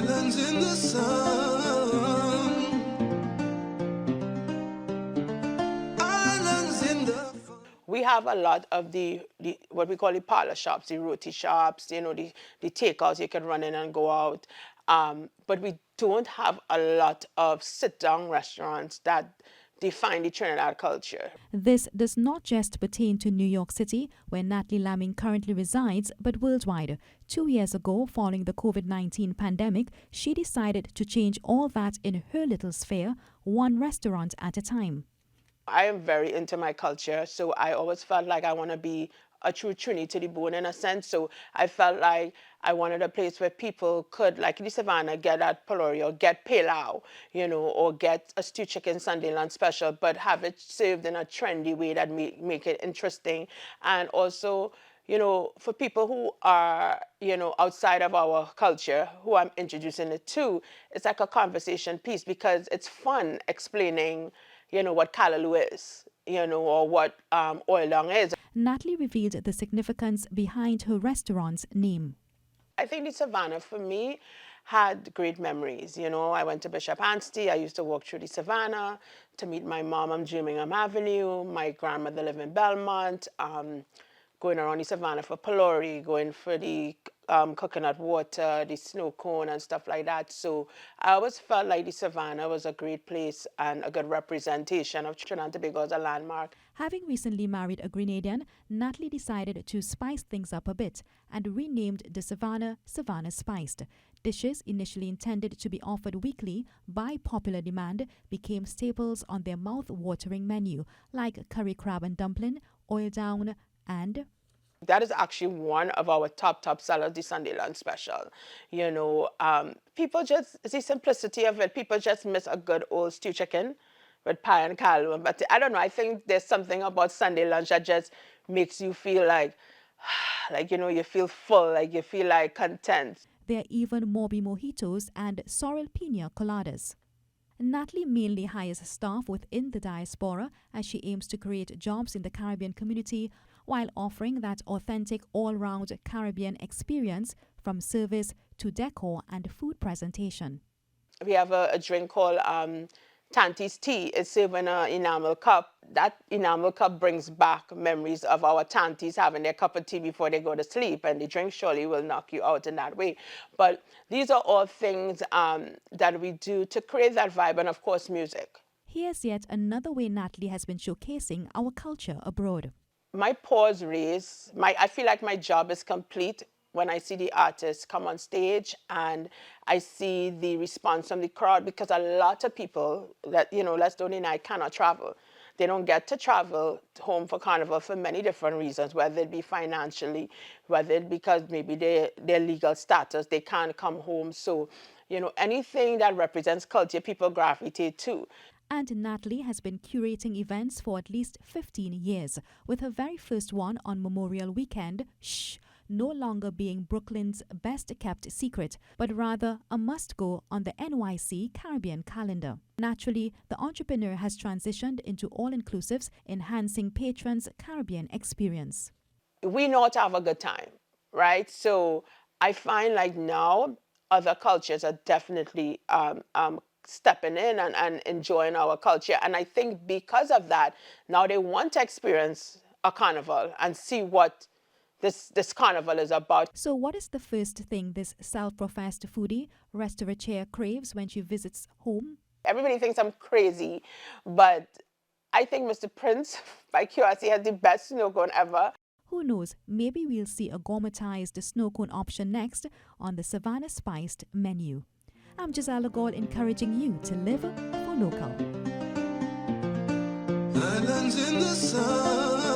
Islands in the sun. Islands in the We have a lot of the what we call the parlor shops, the roti shops, the takeouts you can run in and go out. But we don't have a lot of sit-down restaurants that define the Trinidad culture. This does not just pertain to New York City, where Natalie Lamming currently resides, but worldwide. 2 years ago, following the COVID-19 pandemic, she decided to change all that in her little sphere, one restaurant at a time. I am very into my culture, so I always felt like I want to be a true Trini to the bone in a sense. So I felt like I wanted a place where people could, like in the Savannah, get at Pelori or get pilau, or get a stew chicken Sunday lunch special, but have it served in a trendy way that make it interesting. And also, for people who are, outside of our culture, who I'm introducing it to, it's like a conversation piece because it's fun explaining, what callaloo is, or what oil long is. Natalie revealed the significance behind her restaurant's name. I think the Savannah, for me, had great memories. I went to Bishop Anstey. I used to walk through the Savannah to meet my mom on Birmingham Avenue. My grandmother lived in Belmont. Going around the Savannah for Pelori, going for the coconut water, the snow cone and stuff like that. So I always felt like the Savannah was a great place and a good representation of Trinidad and Tobago as a landmark. Having recently married a Grenadian, Natalie decided to spice things up a bit and renamed the Savannah Savannah Spiced. Dishes initially intended to be offered weekly by popular demand became staples on their mouth-watering menu, like curry crab and dumpling, oil down, and that is actually one of our top sellers, the Sunday lunch special. People just, it's the simplicity of it. People just miss a good old stew chicken with pie and callaloo. But I don't know, I think there's something about Sunday lunch that just makes you feel like you feel full, like you feel like content. There are even Morbi mojitos and sorrel pina coladas. Natalie mainly hires staff within the diaspora as she aims to create jobs in the Caribbean community while offering that authentic all-round Caribbean experience from service to decor and food presentation. We have a drink called Tanti's Tea. It's served in an enamel cup. That enamel cup brings back memories of our tanties having their cup of tea before they go to sleep, and the drink surely will knock you out in that way. But these are all things that we do to create that vibe, and of course music. Here's yet another way Natalie has been showcasing our culture abroad. My paws raise. I feel like my job is complete when I see the artists come on stage and I see the response from the crowd, because a lot of people that, let's don't deny, cannot travel. They don't get to travel home for Carnival for many different reasons, whether it be financially, whether it because maybe their legal status, they can't come home. So, anything that represents culture, people gravitate to. And Natalie has been curating events for at least 15 years, with her very first one on Memorial Weekend, no longer being Brooklyn's best-kept secret, but rather a must-go on the NYC Caribbean calendar. Naturally, the entrepreneur has transitioned into all-inclusives, enhancing patrons' Caribbean experience. We know how to have a good time, right? So I find like now other cultures are definitely stepping in and enjoying our culture. And I think because of that, now they want to experience a carnival and see what this carnival is about. So what is the first thing this self-professed foodie restaurateur craves when she visits home? Everybody thinks I'm crazy, but I think Mr. Prince by QRC has the best snow cone ever. Who knows, maybe we'll see a gourmetized snow cone option next on the Savannah Spiced menu. I'm Gisela Gall, encouraging you to live for local. islands in the sun.